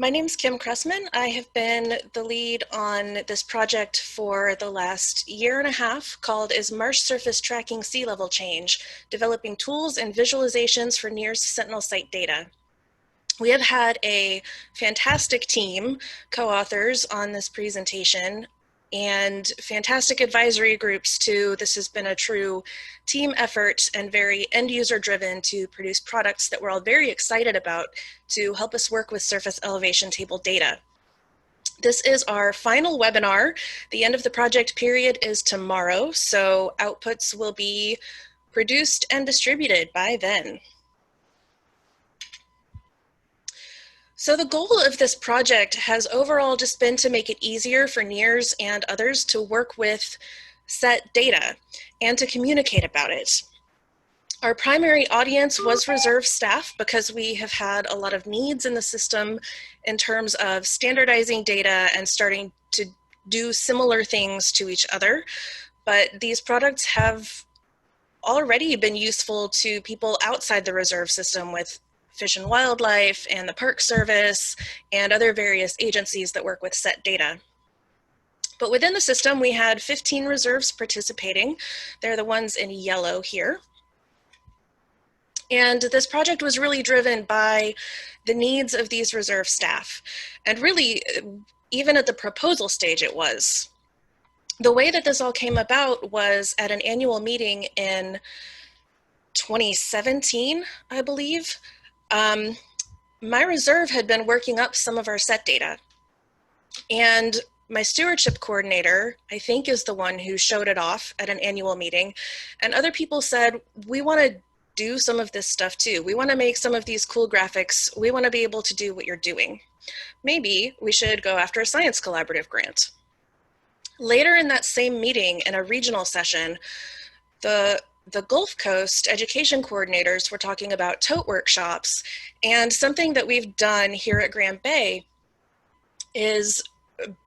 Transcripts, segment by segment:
My name's Kim Cressman. I have been the lead on this project for the last year and a half called Is Marsh Surface Tracking Sea Level Change? Developing Tools and Visualizations for NERRS Sentinel Site Data. We have had a fantastic team, co-authors on this presentation, and fantastic advisory groups too. This has been a true team effort and very end user driven to produce products that we're all very excited about to help us work with surface elevation table data. This is our final webinar. The end of the project period is tomorrow, so outputs will be produced and distributed by then. So the goal of this project has overall just been to make it easier for NERRS and others to work with SET data and to communicate about it. Our primary audience was reserve staff because we have had a lot of needs in the system in terms of standardizing data and starting to do similar things to each other. But these products have already been useful to people outside the reserve system with Fish and Wildlife and the Park Service and other various agencies that work with SET data. But within the system, we had 15 reserves participating. They're the ones in yellow here. And this project was really driven by the needs of these reserve staff. And really, even at the proposal stage, it was. The way that this all came about was at an annual meeting in 2017, I believe. My reserve had been working up some of our SET data, and my stewardship coordinator, I think, is the one who showed it off at an annual meeting, and other people said, we want to do some of this stuff too. We want to make some of these cool graphics. We want to be able to do what you're doing. Maybe we should go after a science collaborative grant. Later in that same meeting, in a regional session, the Gulf Coast education coordinators were talking about tote workshops, and something that we've done here at Grand Bay is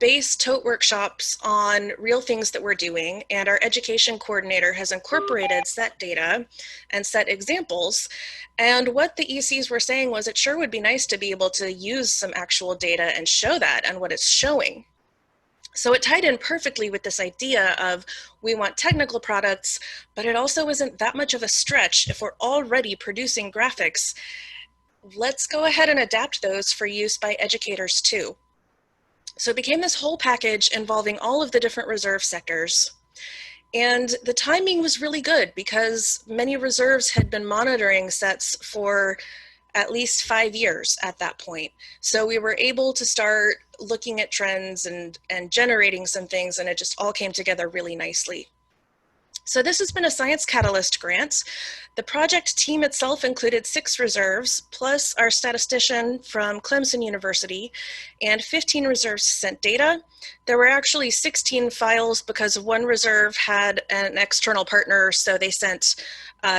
base tote workshops on real things that we're doing, and our education coordinator has incorporated SET data and SET examples. And what the ECs were saying was it sure would be nice to be able to use some actual data and show that and what it's showing. So it tied in perfectly with this idea of we want technical products, but it also isn't that much of a stretch if we're already producing graphics. Let's go ahead and adapt those for use by educators too. So it became this whole package involving all of the different reserve sectors. And the timing was really good because many reserves had been monitoring sets for at least 5 years at that point. So we were able to start looking at trends and generating some things, and it just all came together really nicely. So this has been a Science Catalyst grant. The project team itself included 6 reserves, plus our statistician from Clemson University, and 15 reserves sent data. There were actually 16 files because one reserve had an external partner, so they sent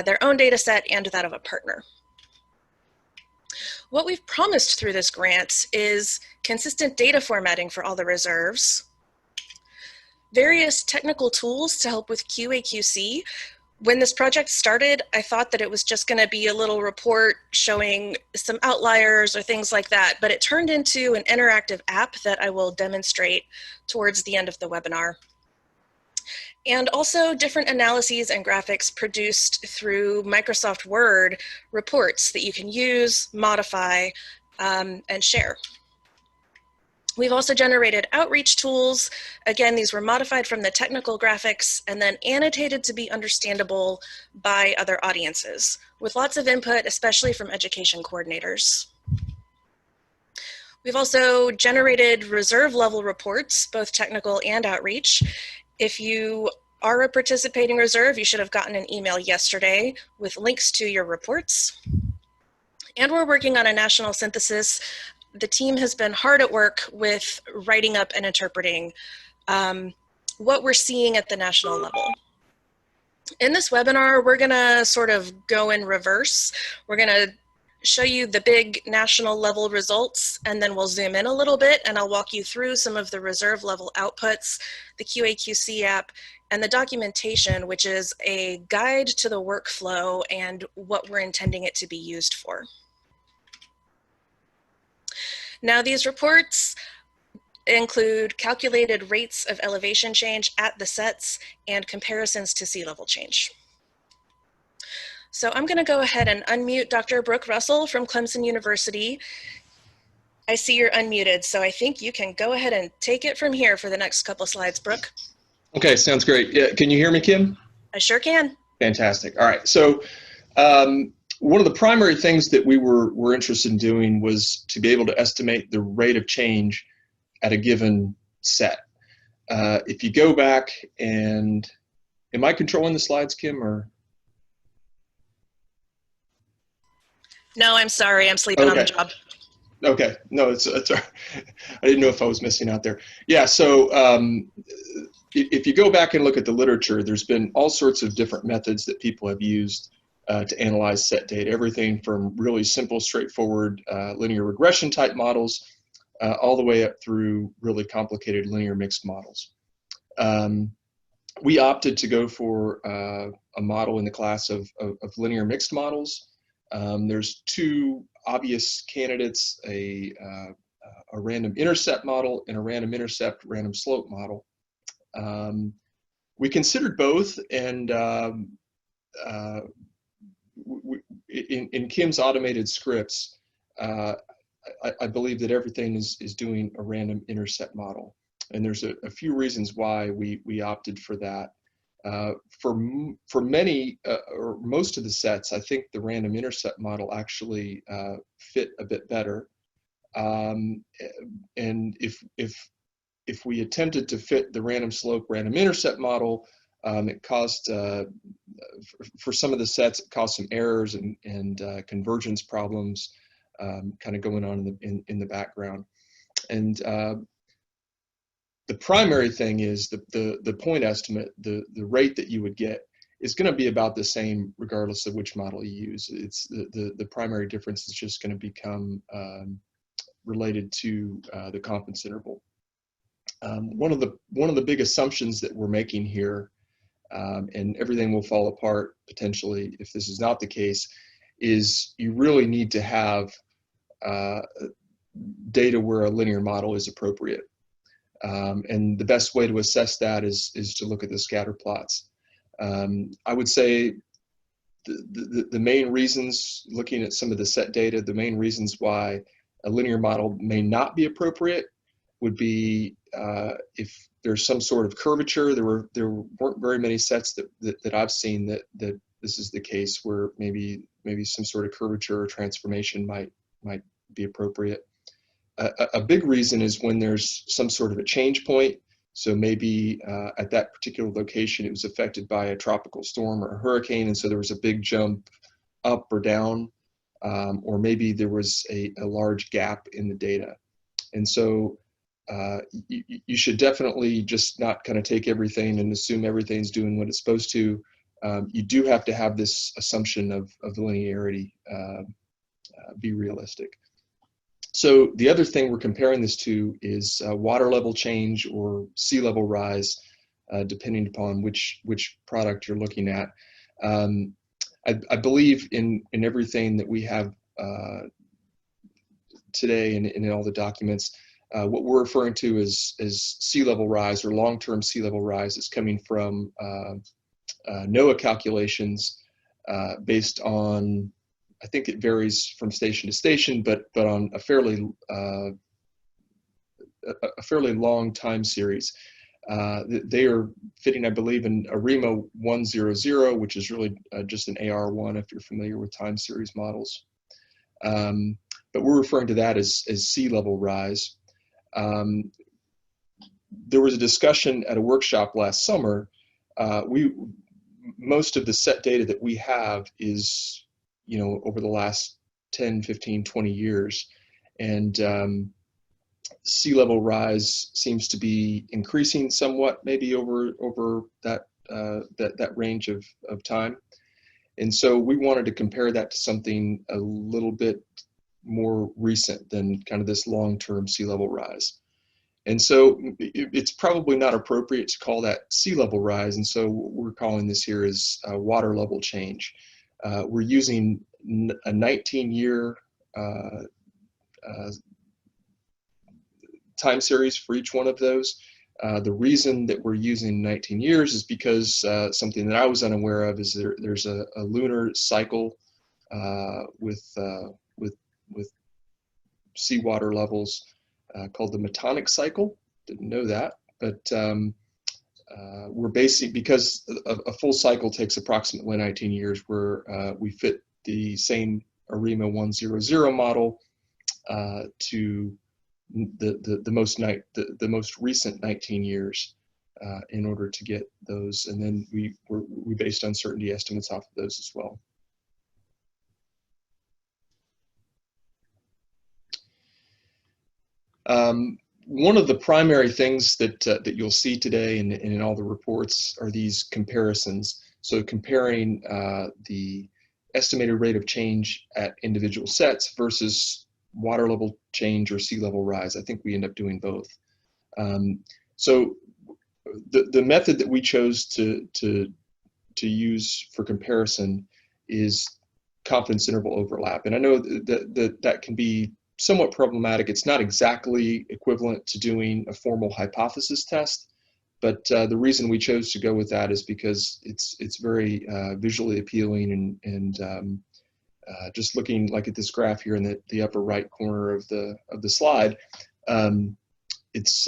their own data set and that of a partner. What we've promised through this grant is consistent data formatting for all the reserves, various technical tools to help with QA/QC. When this project started, I thought that it was just going to be a little report showing some outliers or things like that, but it turned into an interactive app that I will demonstrate towards the end of the webinar. And also different analyses and graphics produced through Microsoft Word reports that you can use, modify, and share. We've also generated outreach tools. Again, these were modified from the technical graphics and then annotated to be understandable by other audiences, with lots of input, especially from education coordinators. We've also generated reserve level reports, both technical and outreach. If you are a participating reserve, you should have gotten an email yesterday with links to your reports. And we're working on a national synthesis. The team has been hard at work with writing up and interpreting what we're seeing at the national level. In this webinar, we're gonna sort of go in reverse. We're gonna show you the big national level results, and then we'll zoom in a little bit and I'll walk you through some of the reserve level outputs, the QA/QC app, and the documentation, which is a guide to the workflow and what we're intending it to be used for. Now, these reports include calculated rates of elevation change at the sets and comparisons to sea level change. So I'm going to go ahead and unmute Dr. Brooke Russell from Clemson University. I see you're unmuted, so I think you can go ahead and take it from here for the next couple slides, Brooke. Okay, sounds great. Yeah, can you hear me, Kim? I sure can. Fantastic. All right, so one of the primary things that we were interested in doing was to be able to estimate the rate of change at a given set. If you go back and, am I controlling the slides, Kim, or? No, I'm sorry, I'm sleeping on the job. Okay, no, it's all right. I didn't know if I was missing out there. Yeah, so if you go back and look at the literature, there's been all sorts of different methods that people have used to analyze set data, everything from really simple, straightforward linear regression type models all the way up through really complicated linear mixed models. We opted to go for a model in the class of linear mixed models. There's two obvious candidates, a random intercept model and a random intercept random slope model. We considered both, and in Kim's automated scripts, I believe that everything is doing a random intercept model. And there's a few reasons why we opted for that. For many or most of the sets, I think the random intercept model actually fit a bit better. And if we attempted to fit the random slope random intercept model, it caused for some of the sets, it caused some errors and convergence problems kind of going on in the background. And the primary thing is the point estimate, the rate that you would get is going to be about the same regardless of which model you use. It's the primary difference is just going to become related to the confidence interval. One of the big assumptions that we're making here, and everything will fall apart potentially if this is not the case, is you really need to have data where a linear model is appropriate. And the best way to assess that is to look at the scatter plots. I would say the main reasons, looking at some of the set data, the main reasons why a linear model may not be appropriate would be if there's some sort of curvature. There weren't very many sets that I've seen that this is the case, where maybe some sort of curvature or transformation might be appropriate. A big reason is when there's some sort of a change point. So maybe at that particular location, it was affected by a tropical storm or a hurricane, and so there was a big jump up or down, or maybe there was a large gap in the data. And so you should definitely just not kind of take everything and assume everything's doing what it's supposed to. You do have to have this assumption of linearity be realistic. So the other thing we're comparing this to is water level change or sea level rise, depending upon which product you're looking at. I believe in everything that we have today and in all the documents, what we're referring to as sea level rise or long-term sea level rise is coming from NOAA calculations based on, I think it varies from station to station, but on a fairly long time series. They are fitting, I believe, in ARIMA 100, which is really just an AR1 if you're familiar with time series models. But we're referring to that as sea level rise. There was a discussion at a workshop last summer. Most of the set data that we have is, over the last 10, 15, 20 years. And sea level rise seems to be increasing somewhat, maybe over that range of time. And so we wanted to compare that to something a little bit more recent than kind of this long-term sea level rise. And so it's probably not appropriate to call that sea level rise. And so what we're calling this here is water level change. We're using a 19-year time series for each one of those. The reason that we're using 19 years is because something that I was unaware of is there's a lunar cycle with seawater levels called the metonic cycle. Didn't know that, but we're basically, because a full cycle takes approximately 19 years, where we fit the same ARIMA 100 model to the most recent 19 years in order to get those, and then we based uncertainty estimates off of those as well. One of the primary things that you'll see today and in all the reports are these comparisons. So comparing the estimated rate of change at individual sets versus water level change or sea level rise. I think we end up doing both. So the method that we chose to use for comparison is confidence interval overlap. And I know that can be somewhat problematic. It's not exactly equivalent to doing a formal hypothesis test, but the reason we chose to go with that is because it's very visually appealing, and just looking like at this graph here in the upper right corner of the slide, it's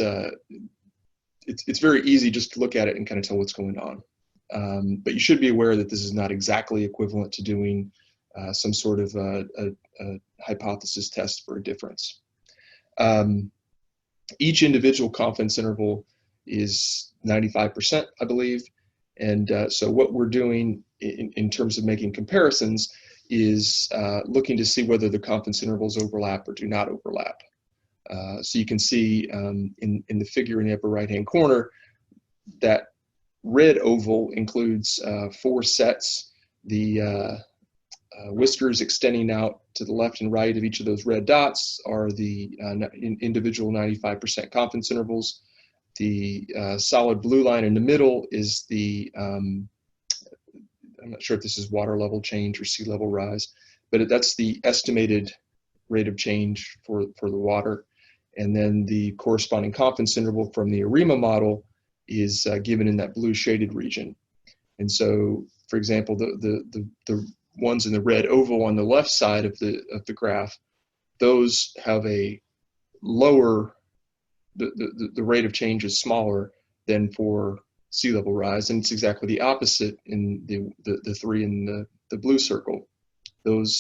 very easy just to look at it and kind of tell what's going on. But you should be aware that this is not exactly equivalent to doing some sort of a hypothesis test for a difference. Each individual confidence interval is 95%, I believe. And so what we're doing in terms of making comparisons is looking to see whether the confidence intervals overlap or do not overlap. So you can see in the figure in the upper right-hand corner, that red oval includes 4 sets. The whiskers extending out to the left and right of each of those red dots are the individual 95% confidence intervals. The solid blue line in the middle is the, I'm not sure if this is water level change or sea level rise, but that's the estimated rate of change for the water. And then the corresponding confidence interval from the ARIMA model is given in that blue shaded region. And so, for example, the ones in the red oval on the left side of the graph, those have a lower, the rate of change is smaller than for sea level rise, and it's exactly the opposite in the 3 in the blue circle.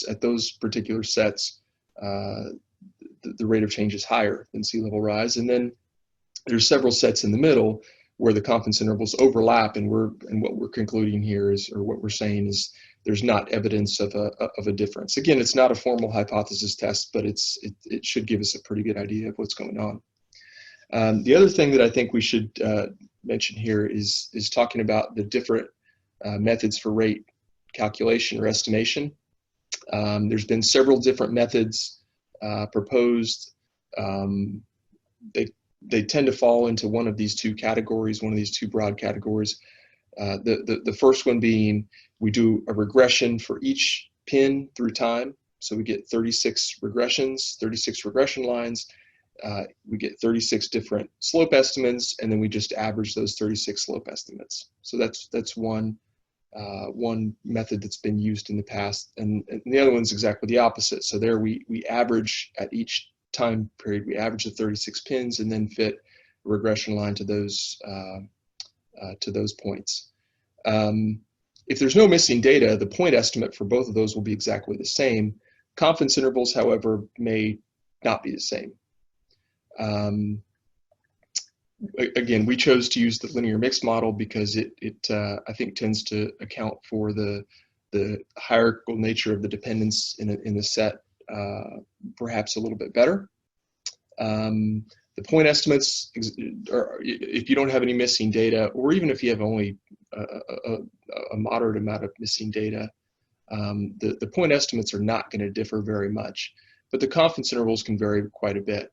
At those particular sets, the rate of change is higher than sea level rise. And then there's several sets in the middle where the confidence intervals overlap, and what we're concluding here is, or what we're saying is, there's not evidence of a difference. Again, it's not a formal hypothesis test, but it should give us a pretty good idea of what's going on. The other thing that I think we should mention here is talking about the different methods for rate calculation or estimation. There's been several different methods proposed. They tend to fall into one of these two categories, one of these two broad categories. The first one being, we do a regression for each pin through time. So we get 36 regressions, 36 regression lines. We get 36 different slope estimates, and then we just average those 36 slope estimates. So that's one method that's been used in the past, and the other one's exactly the opposite. So there we average at each time period, we average the 36 pins and then fit a regression line to those points. If there's no missing data, the point estimate for both of those will be exactly the same. Confidence intervals, however, may not be the same. Again, we chose to use the linear mix model because it I think tends to account for the hierarchical nature of the dependence in the set perhaps a little bit better. The point estimates, if you don't have any missing data, or even if you have only a moderate amount of missing data, the point estimates are not going to differ very much, but the confidence intervals can vary quite a bit.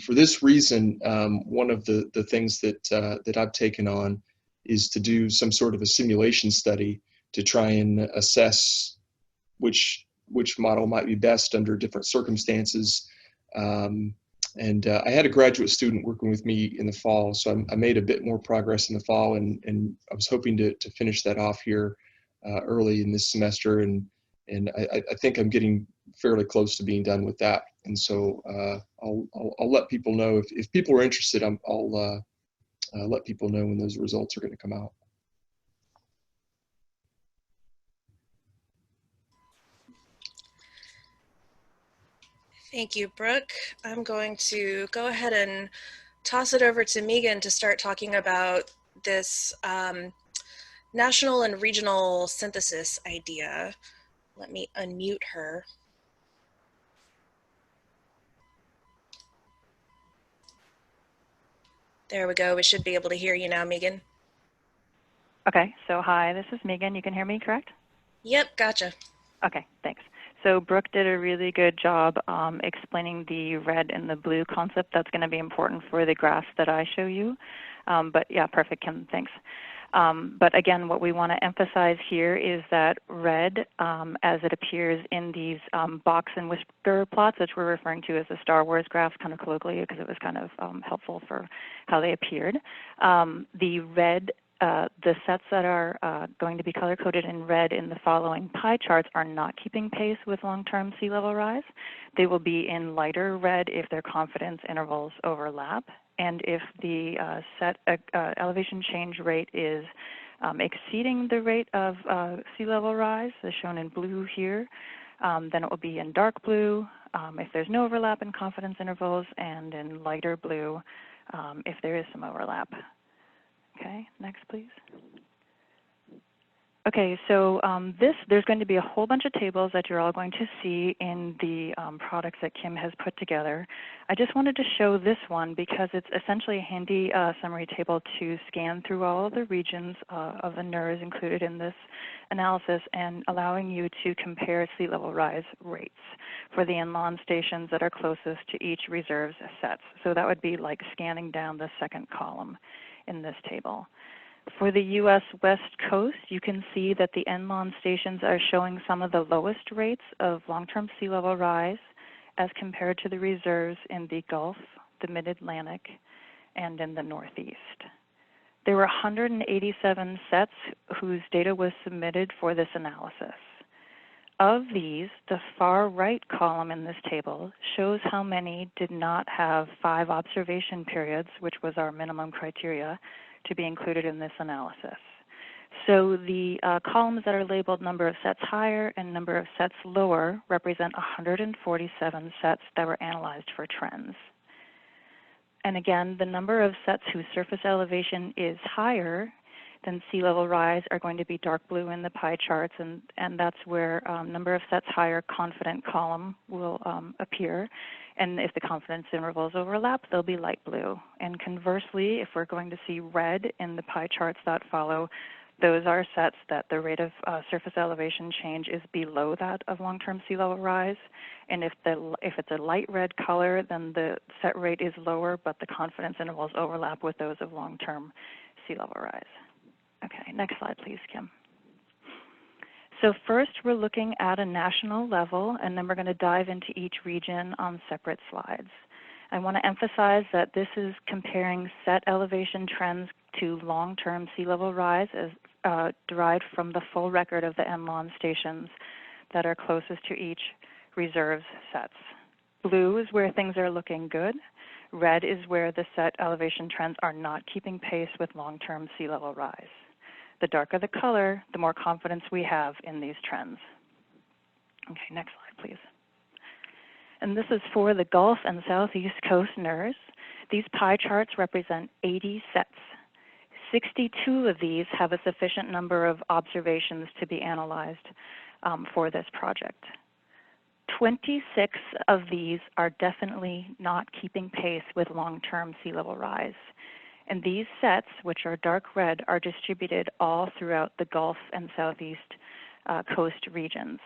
For this reason, one of the things that I've taken on is to do some sort of a simulation study to try and assess which model might be best under different circumstances. And I had a graduate student working with me in the fall, so I made a bit more progress in the fall, and I was hoping to finish that off here early in this semester, and I think I'm getting fairly close to being done with that. And so I'll let people know if people are interested. I'll let people know when those results are going to come out. Thank you, Brooke. I'm going to go ahead and toss it over to Megan to start talking about this national and regional synthesis idea. Let me unmute her. There we go. We should be able to hear you now, Megan. Okay, so hi, this is Megan. You can hear me, correct? Yep, gotcha. Okay, thanks. So Brooke did a really good job explaining the red and the blue concept. That's going to be important for the graphs that I show you. But yeah, perfect, Kim, thanks. But again, what we want to emphasize here is that red, as it appears in these box and whisker plots, which we're referring to as the Star Wars graphs kind of colloquially because it was kind of helpful for how they appeared. The red the sets that are going to be color-coded in red in the following pie charts are not keeping pace with long-term sea level rise. They will be in lighter red if their confidence intervals overlap, and if the set elevation change rate is exceeding the rate of sea level rise, as shown in blue here, then it will be in dark blue if there's no overlap in confidence intervals, and in lighter blue if there is some overlap. Okay, next please. Okay, so there's going to be a whole bunch of tables that you're all going to see in the products that Kim has put together. I just wanted to show this one because it's essentially a handy summary table to scan through all of the regions of the NERRS included in this analysis and allowing you to compare sea level rise rates for the inland stations that are closest to each reserve's sets. So that would be like scanning down the second column in this table. For the U.S. West Coast, you can see that the inland stations are showing some of the lowest rates of long-term sea level rise as compared to the reserves in the Gulf, the Mid-Atlantic, and in the Northeast. There were 187 sets whose data was submitted for this analysis. Of these, the far right column in this table shows how many did not have 5 observation periods, which was our minimum criteria, to be included in this analysis. So the columns that are labeled number of sets higher and number of sets lower represent 147 sets that were analyzed for trends. And again, the number of sets whose surface elevation is higher than sea level rise are going to be dark blue in the pie charts, and that's where number of sets higher confident column will appear. And if the confidence intervals overlap, they'll be light blue. And conversely, if we're going to see red in the pie charts that follow, those are sets that the rate of surface elevation change is below that of long-term sea level rise. And if it's a light red color, then the set rate is lower, but the confidence intervals overlap with those of long-term sea level rise. Okay, next slide, please, Kim. So first, we're looking at a national level, and then we're going to dive into each region on separate slides. I want to emphasize that this is comparing set elevation trends to long-term sea level rise as derived from the full record of the inland stations that are closest to each reserve's sets. Blue is where things are looking good. Red is where the set elevation trends are not keeping pace with long-term sea level rise. The darker the color, the more confidence we have in these trends. Okay, next slide, please. And this is for the Gulf and Southeast Coast NERRS. These pie charts represent 80 sets. 62 of these have a sufficient number of observations to be analyzed for this project. 26 of these are definitely not keeping pace with long-term sea level rise. And these sets, which are dark red, are distributed all throughout the Gulf and Southeast Coast regions.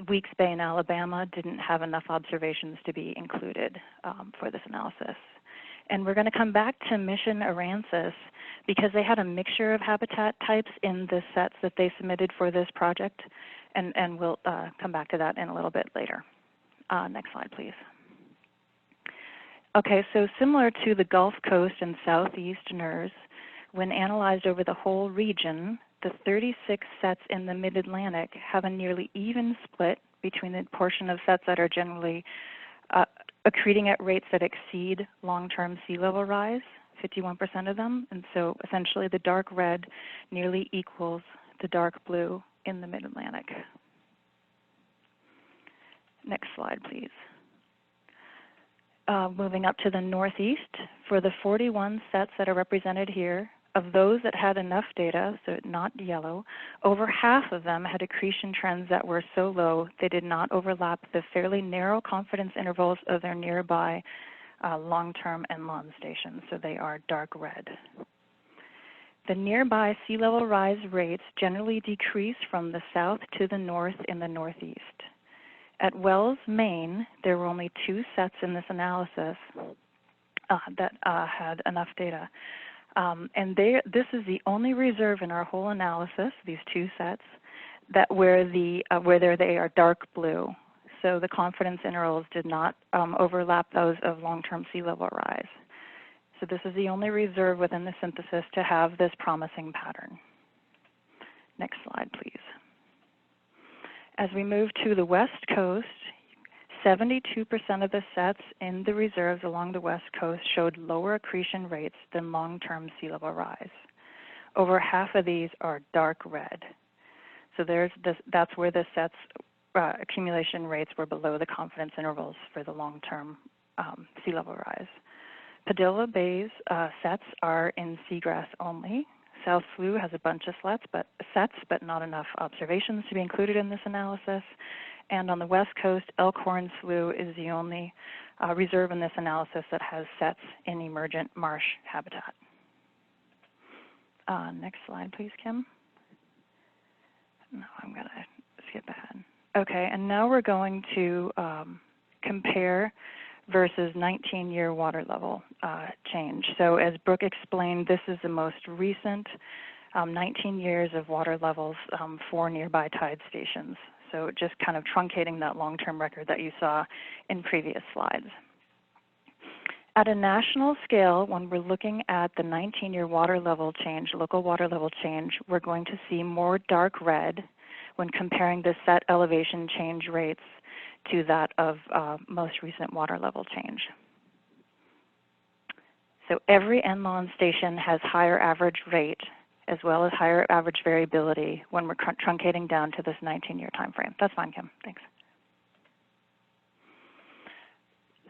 Weeks Bay in Alabama didn't have enough observations to be included for this analysis. And we're going to come back to Mission Aransas because they had a mixture of habitat types in the sets that they submitted for this project, and we'll come back to that in a little bit later. Next slide, please. Okay, so similar to the Gulf Coast and Southeast NERRS, when analyzed over the whole region, the 36 sets in the Mid-Atlantic have a nearly even split between the portion of sets that are generally accreting at rates that exceed long-term sea level rise, 51% of them, and so essentially the dark red nearly equals the dark blue in the Mid-Atlantic. Next slide, please. Moving up to the Northeast, for the 41 sets that are represented here, of those that had enough data, so not yellow, over half of them had accretion trends that were so low they did not overlap the fairly narrow confidence intervals of their nearby long-term Enlon stations, so they are dark red. The nearby sea level rise rates generally decrease from the south to the north in the Northeast. At Wells, Maine, there were only 2 sets in this analysis that had enough data. And this is the only reserve in our whole analysis, these 2 sets, that where they are dark blue. So the confidence intervals did not overlap those of long-term sea level rise. So this is the only reserve within the synthesis to have this promising pattern. Next slide, please. As we move to the West Coast, 72% of the sets in the reserves along the West Coast showed lower accretion rates than long-term sea level rise. Over half of these are dark red. So that's where the sets accumulation rates were below the confidence intervals for the long-term sea level rise. Padilla Bay's sets are in seagrass only. South Slough has a bunch of sets, but not enough observations to be included in this analysis. And on the West Coast, Elkhorn Slough is the only reserve in this analysis that has sets in emergent marsh habitat. Next slide, please, Kim. No, I'm going to skip ahead. Okay, and now we're going to compare versus 19-year water level change. So as Brooke explained, this is the most recent 19 years of water levels for nearby tide stations. So just kind of truncating that long-term record that you saw in previous slides. At a national scale, when we're looking at the 19-year water level change, local water level change, we're going to see more dark red when comparing the set elevation change rates to that of most recent water level change. So every Enlon station has higher average rate as well as higher average variability when we're truncating down to this 19-year time frame. That's fine, Kim. Thanks.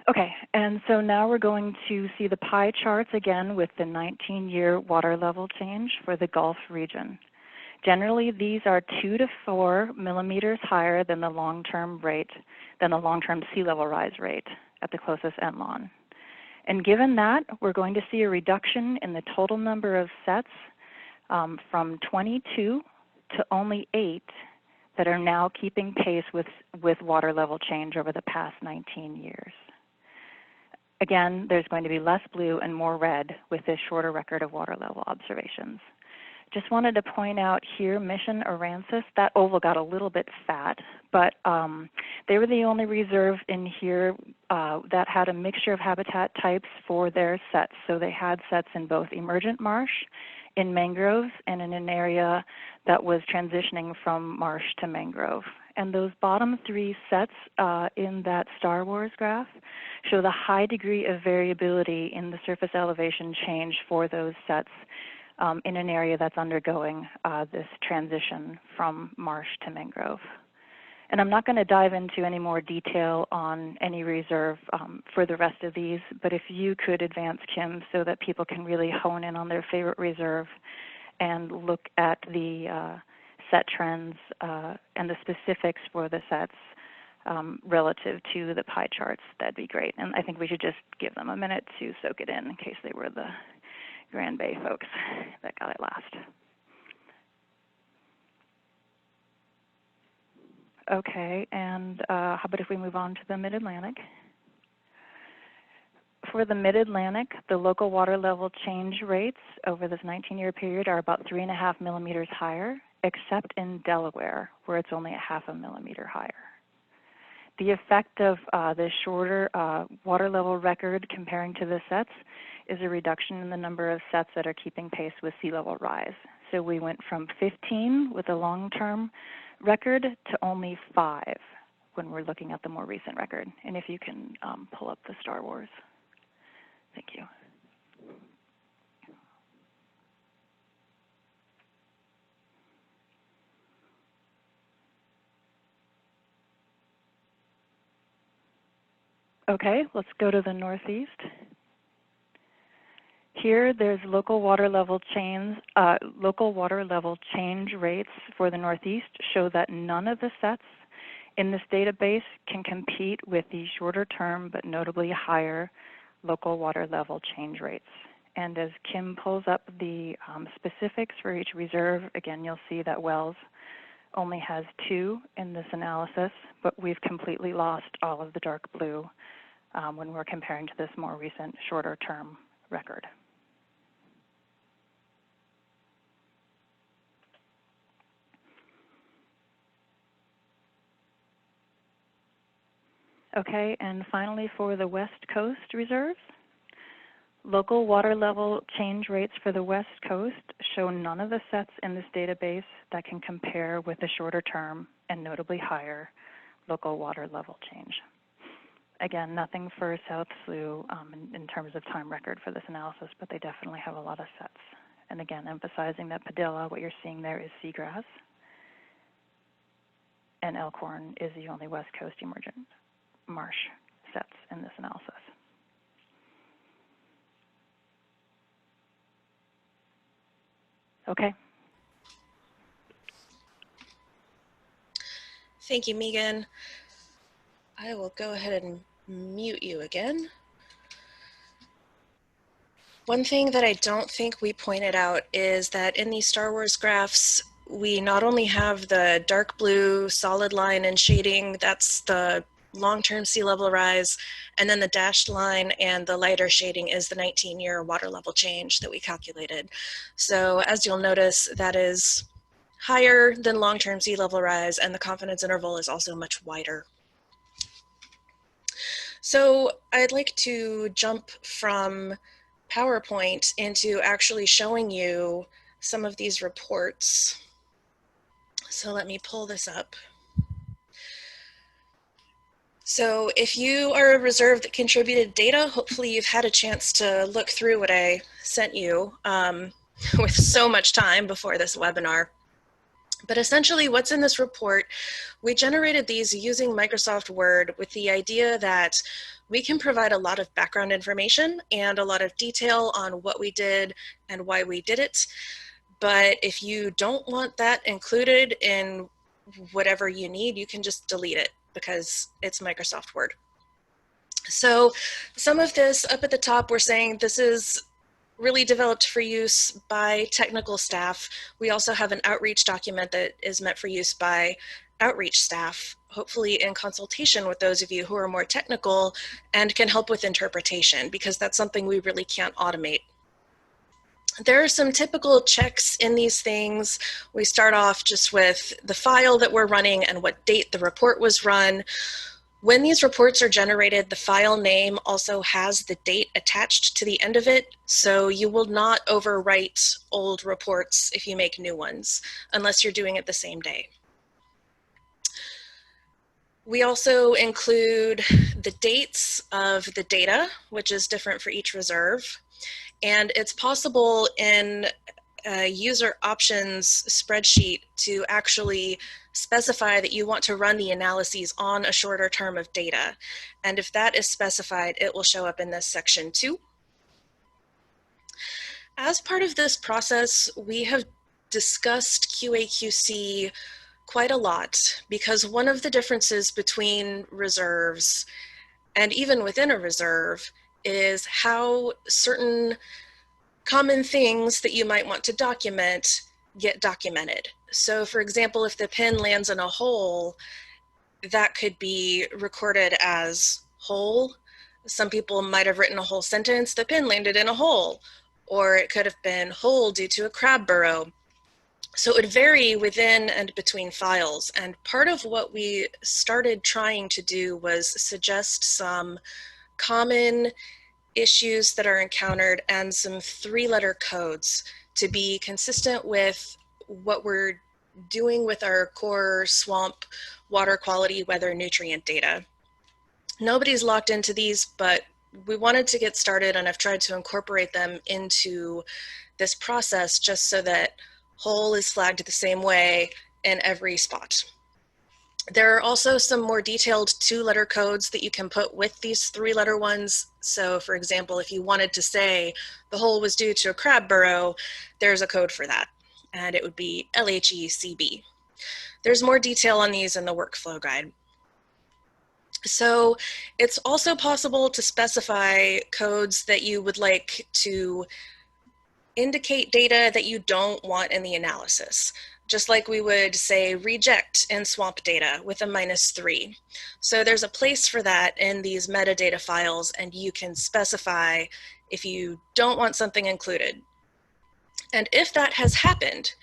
Okay, and so now we're going to see the pie charts again with the 19-year water level change for the Gulf region. Generally, these are 2 to 4 millimeters higher than the long-term rate, than the long-term sea level rise rate at the closest Enlon. And given that, we're going to see a reduction in the total number of sets from 22 to only 8 that are now keeping pace with water level change over the past 19 years. Again, there's going to be less blue and more red with this shorter record of water level observations. Just wanted to point out here, Mission Aransas, that oval got a little bit fat, but they were the only reserve in here that had a mixture of habitat types for their sets. So they had sets in both emergent marsh, in mangroves, and in an area that was transitioning from marsh to mangrove. And those bottom 3 sets in that Star Wars graph show the high degree of variability in the surface elevation change for those sets in an area that's undergoing this transition from marsh to mangrove. And I'm not going to dive into any more detail on any reserve for the rest of these, but if you could advance, Kim, so that people can really hone in on their favorite reserve and look at the set trends and the specifics for the sets relative to the pie charts, that'd be great. And I think we should just give them a minute to soak it in case they were the Grand Bay folks that got it last. Okay, and how about if we move on to the Mid-Atlantic? For the Mid-Atlantic, the local water level change rates over this 19-year period are about 3.5 millimeters higher, except in Delaware, where it's only 0.5 millimeter higher. the effect of the shorter water level record comparing to the sets is a reduction in the number of sets that are keeping pace with sea level rise. So we went from 15 with a long-term record to only 5 when we're looking at the more recent record. And if you can pull up the Star Wars. Thank you. Okay, let's go to the Northeast. Here, there's local water level change rates for the Northeast show that none of the sets in this database can compete with the shorter term but notably higher local water level change rates. And as Kim pulls up the specifics for each reserve, again, you'll see that Wells only has 2 in this analysis, but we've completely lost all of the dark blue when we're comparing to this more recent shorter term record. Okay, and finally for the West Coast reserves, local water level change rates for the West Coast show none of the sets in this database that can compare with the shorter term and notably higher local water level change. Again, nothing for South Slough in terms of time record for this analysis, but they definitely have a lot of sets. And again, emphasizing that Padilla, what you're seeing there is seagrass, and Elkhorn is the only West Coast emergent marsh sets in this analysis. Okay. Thank you, Megan. I will go ahead and mute you again. One thing that I don't think we pointed out is that in these Star Wars graphs, we not only have the dark blue solid line and shading, that's the long-term sea level rise, and then the dashed line and the lighter shading is the 19-year water level change that we calculated. So as you'll notice, that is higher than long-term sea level rise, and the confidence interval is also much wider. So I'd like to jump from PowerPoint into actually showing you some of these reports. So let me pull this up. So if you are a reserve that contributed data, hopefully you've had a chance to look through what I sent you with so much time before this webinar. But essentially what's in this report, we generated these using Microsoft Word with the idea that we can provide a lot of background information and a lot of detail on what we did and why we did it. But if you don't want that included in whatever you need, you can just delete it because it's Microsoft Word. So some of this up at the top, we're saying this is really developed for use by technical staff. We also have an outreach document that is meant for use by outreach staff, hopefully in consultation with those of you who are more technical and can help with interpretation, because that's something we really can't automate. There are some typical checks in these things. We start off just with the file that we're running and what date the report was run. When these reports are generated, the file name also has the date attached to the end of it, so you will not overwrite old reports if you make new ones, unless you're doing it the same day. We also include the dates of the data, which is different for each reserve. And it's possible in a user options spreadsheet to actually specify that you want to run the analyses on a shorter term of data. And if that is specified, it will show up in this section too. As part of this process, we have discussed QA/QC quite a lot, because one of the differences between reserves and even within a reserve is how certain common things that you might want to document get documented. So for example, if the pin lands in a hole, that could be recorded as hole. Some people might have written a whole sentence, the pin landed in a hole, or it could have been hole due to a crab burrow. So it would vary within and between files. And part of what we started trying to do was suggest some common issues that are encountered and some 3-letter codes to be consistent with what we're doing with our core swamp water quality, weather, nutrient data. Nobody's locked into these, but we wanted to get started, and I've tried to incorporate them into this process just so that whole is flagged the same way in every spot. There are also some more detailed 2-letter codes that you can put with these 3-letter ones. So for example, if you wanted to say the hole was due to a crab burrow, there's a code for that, and it would be LHECB. There's more detail on these in the workflow guide. So it's also possible to specify codes that you would like to indicate data that you don't want in the analysis, just like we would say reject in swamp data with a -3. So there's a place for that in these metadata files, and you can specify if you don't want something included. And if that has happened,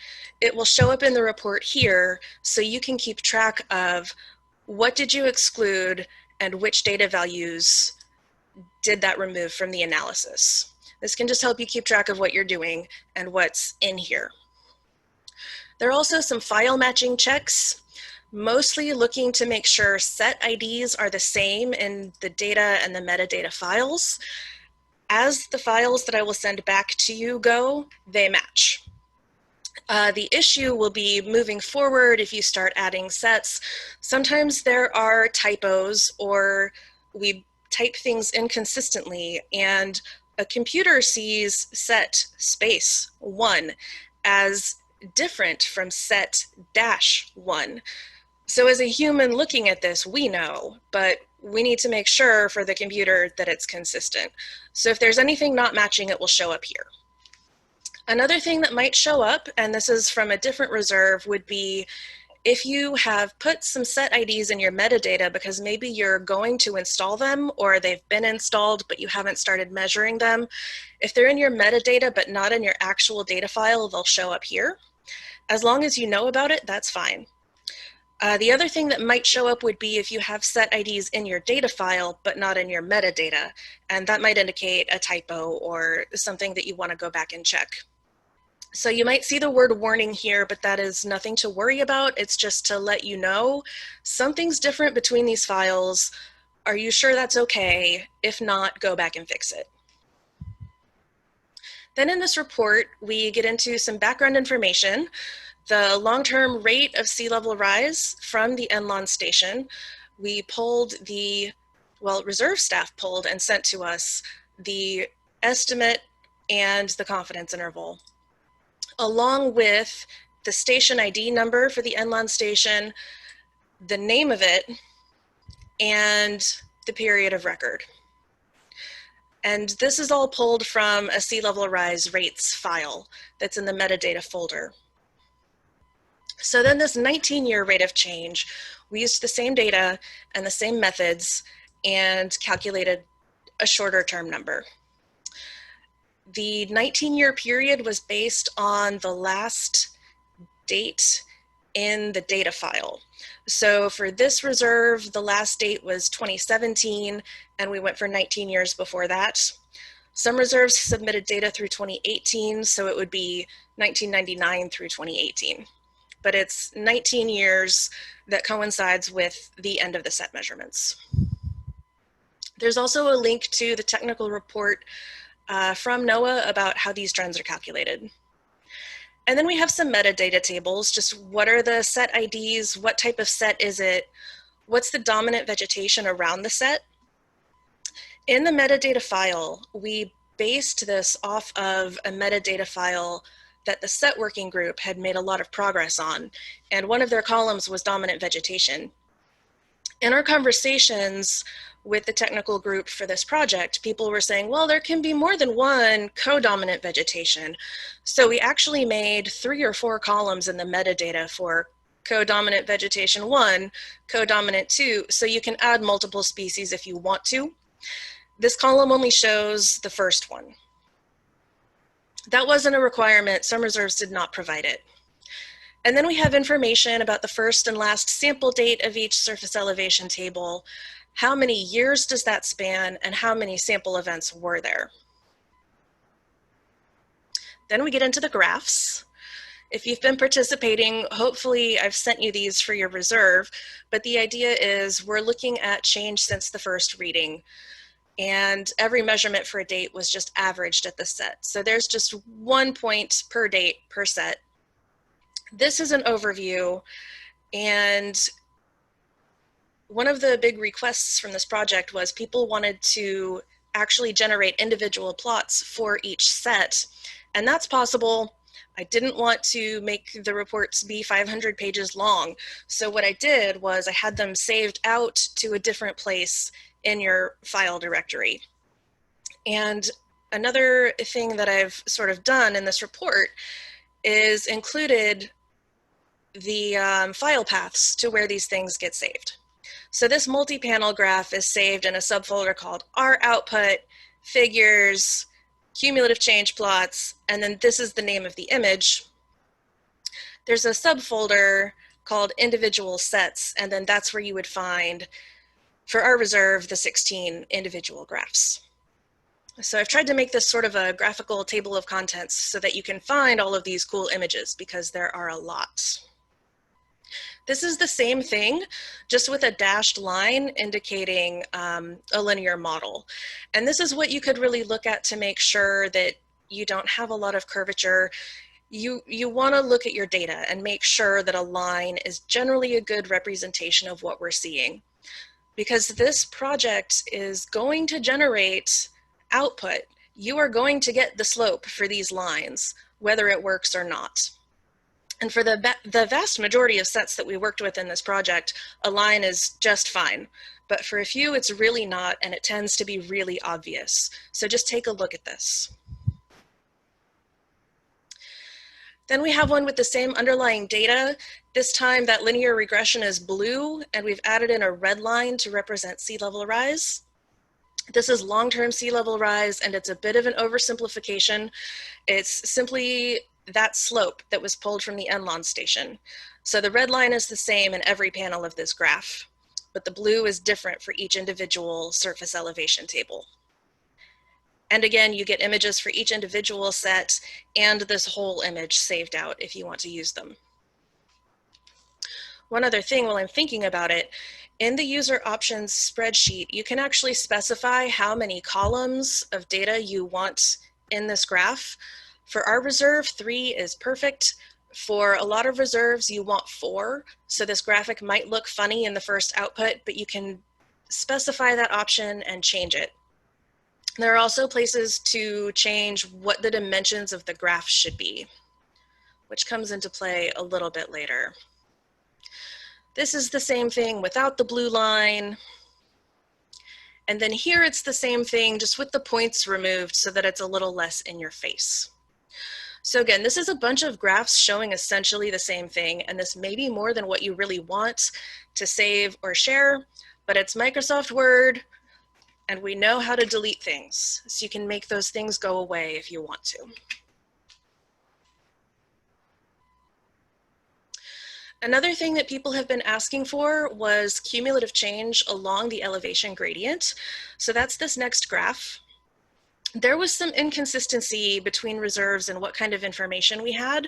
it will show up in the report here, so you can keep track of what did you exclude and which data values did that remove from the analysis. This can just help you keep track of what you're doing and what's in here. There are also some file matching checks, mostly looking to make sure set IDs are the same in the data and the metadata files. As the files that I will send back to you go, they match. The issue will be moving forward if you start adding sets. Sometimes there are typos, or we type things inconsistently, and a computer sees set space 1 as different from set -1. So as a human looking at this, we know, but we need to make sure for the computer that it's consistent. So if there's anything not matching, it will show up here. Another thing that might show up, and this is from a different reserve, would be if you have put some set IDs in your metadata because maybe you're going to install them or they've been installed but you haven't started measuring them. If they're in your metadata but not in your actual data file, they'll show up here. As long as you know about it, that's fine. The other thing that might show up would be if you have set IDs in your data file but not in your metadata, and that might indicate a typo or something that you want to go back and check. So you might see the word warning here, but that is nothing to worry about. It's just to let you know something's different between these files. Are you sure that's okay? If not, go back and fix it. Then in this report, we get into some background information, the long-term rate of sea level rise from the Enlon station. We pulled reserve staff pulled and sent to us the estimate and the confidence interval, along with the station ID number for the Enlon station, the name of it, and the period of record. And this is all pulled from a sea level rise rates file that's in the metadata folder. So then this 19-year rate of change, we used the same data and the same methods and calculated a shorter term number. The 19-year period was based on the last date in the data file. So for this reserve, the last date was 2017, and we went for 19 years before that. Some reserves submitted data through 2018, so it would be 1999 through 2018. But it's 19 years that coincides with the end of the set measurements. There's also a link to the technical report from NOAA about how these trends are calculated. And then we have some metadata tables, just what are the set IDs, what type of set is it, what's the dominant vegetation around the set. In the metadata file, we based this off of a metadata file that the set working group had made a lot of progress on, and one of their columns was dominant vegetation. In our conversations with the technical group for this project, people were saying, well, there can be more than one co-dominant vegetation. So we actually made 3 or 4 columns in the metadata for co-dominant vegetation 1, co-dominant 2, so you can add multiple species if you want to. This column only shows the first one. That wasn't a requirement. Some reserves did not provide it. And then we have information about the first and last sample date of each surface elevation table. How many years does that span, and how many sample events were there? Then we get into the graphs. If you've been participating, hopefully I've sent you these for your reserve, but the idea is we're looking at change since the first reading, and every measurement for a date was just averaged at the set. So there's just 1 point per date per set. This is an overview, and one of the big requests from this project was people wanted to actually generate individual plots for each set, and that's possible. I didn't want to make the reports be 500 pages long, so what I did was I had them saved out to a different place in your file directory. And another thing that I've sort of done in this report is included the file paths to where these things get saved. So this multi-panel graph is saved in a subfolder called R output, figures, cumulative change plots, and then this is the name of the image. There's a subfolder called individual sets, and then that's where you would find, for our reserve, the 16 individual graphs. So I've tried to make this sort of a graphical table of contents so that you can find all of these cool images, because there are a lot. This is the same thing, just with a dashed line indicating a linear model. And this is what you could really look at to make sure that you don't have a lot of curvature. You want to look at your data and make sure that a line is generally a good representation of what we're seeing. Because this project is going to generate output. You are going to get the slope for these lines, whether it works or not. And for the vast majority of sets that we worked with in this project, a line is just fine. But for a few, it's really not, and it tends to be really obvious. So just take a look at this. Then we have one with the same underlying data. This time that linear regression is blue, and we've added in a red line to represent sea level rise. This is long-term sea level rise, and it's a bit of an oversimplification. It's simply that slope that was pulled from the Enlon station. So the red line is the same in every panel of this graph, but the blue is different for each individual surface elevation table. And again, you get images for each individual set and this whole image saved out if you want to use them. One other thing while I'm thinking about it, in the user options spreadsheet, you can actually specify how many columns of data you want in this graph. For our reserve, 3 is perfect. For a lot of reserves, you want 4. So this graphic might look funny in the first output, but you can specify that option and change it. There are also places to change what the dimensions of the graph should be, which comes into play a little bit later. This is the same thing without the blue line. And then here it's the same thing, just with the points removed so that it's a little less in your face. So again, this is a bunch of graphs showing essentially the same thing, and this may be more than what you really want to save or share, but it's Microsoft Word, and we know how to delete things, so you can make those things go away if you want to. Another thing that people have been asking for was cumulative change along the elevation gradient. So that's this next graph. There was some inconsistency between reserves and what kind of information we had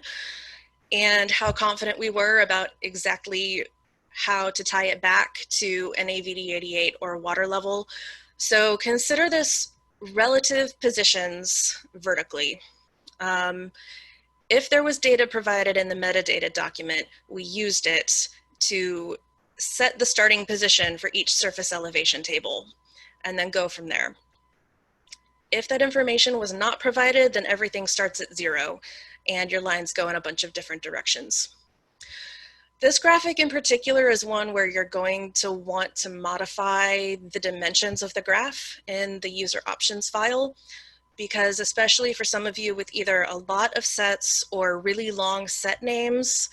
and how confident we were about exactly how to tie it back to an AVD88 or water level. So consider this relative positions vertically. If there was data provided in the metadata document, we used it to set the starting position for each surface elevation table and then go from there. If that information was not provided, then everything starts at 0 and your lines go in a bunch of different directions. This graphic in particular is one where you're going to want to modify the dimensions of the graph in the user options file, because especially for some of you with either a lot of sets or really long set names,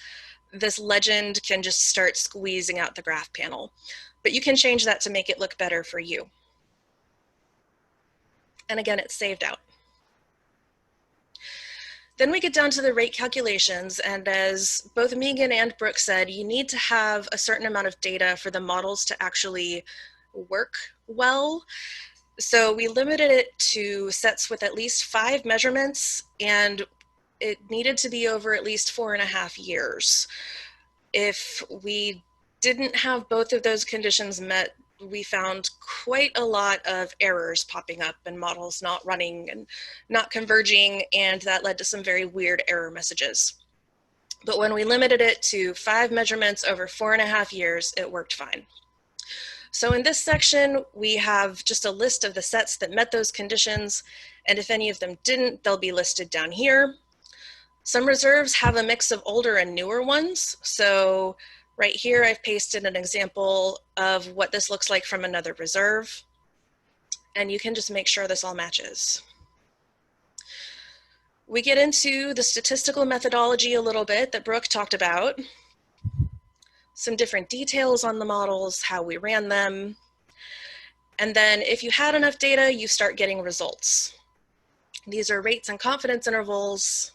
this legend can just start squeezing out the graph panel. But you can change that to make it look better for you. And again, it's saved out. Then we get down to the rate calculations, and as both Megan and Brooke said, you need to have a certain amount of data for the models to actually work well. So we limited it to sets with at least 5 measurements, and it needed to be over at least 4.5 years. If we didn't have both of those conditions met, we found quite a lot of errors popping up and models not running and not converging, and that led to some very weird error messages. But when we limited it to 5 measurements over 4.5 years, it worked fine. So in this section, we have just a list of the sets that met those conditions, and if any of them didn't, they'll be listed down here. Some reserves have a mix of older and newer ones. So right here, I've pasted an example of what this looks like from another reserve, and you can just make sure this all matches. We get into the statistical methodology a little bit that Brooke talked about, some different details on the models, how we ran them, and then if you had enough data, you start getting results. These are rates and confidence intervals.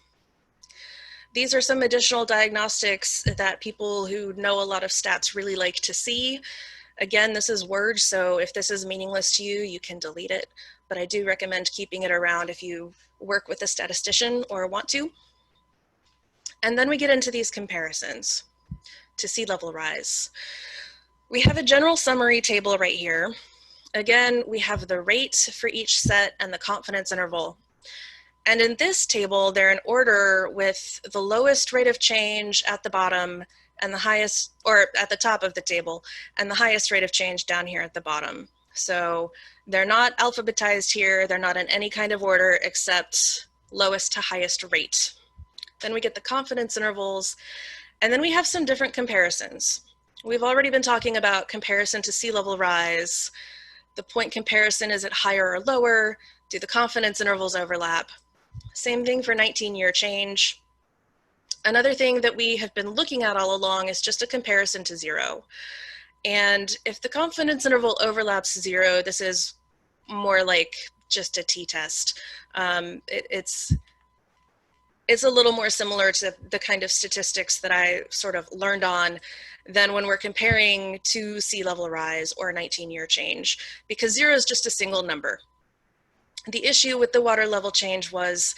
These are some additional diagnostics that people who know a lot of stats really like to see. Again, this is Word, so if this is meaningless to you, you can delete it, but I do recommend keeping it around if you work with a statistician or want to. And then we get into these comparisons to sea level rise. We have a general summary table right here. Again, we have the rate for each set and the confidence interval. And in this table, they're in order with the lowest rate of change at the bottom and the highest, or at the top of the table, and the highest rate of change down here at the bottom. So they're not alphabetized here. They're not in any kind of order except lowest to highest rate. Then we get the confidence intervals, and then we have some different comparisons. We've already been talking about comparison to sea level rise. The point comparison, is it higher or lower? Do the confidence intervals overlap? Same thing for 19-year change. Another thing that we have been looking at all along is just a comparison to 0. And if the confidence interval overlaps 0, this is more like just a t-test. It's a little more similar to the kind of statistics that I sort of learned on than when we're comparing to sea level rise or 19-year change, because 0 is just a single number. The issue with the water level change was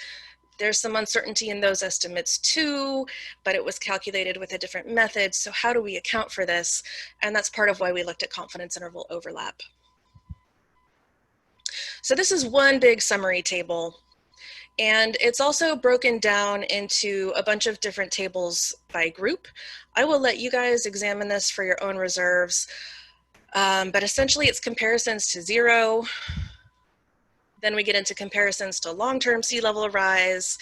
there's some uncertainty in those estimates too, but it was calculated with a different method. So how do we account for this? And that's part of why we looked at confidence interval overlap. So this is one big summary table. And it's also broken down into a bunch of different tables by group. I will let you guys examine this for your own reserves, but essentially it's comparisons to 0. Then we get into comparisons to long-term sea level rise,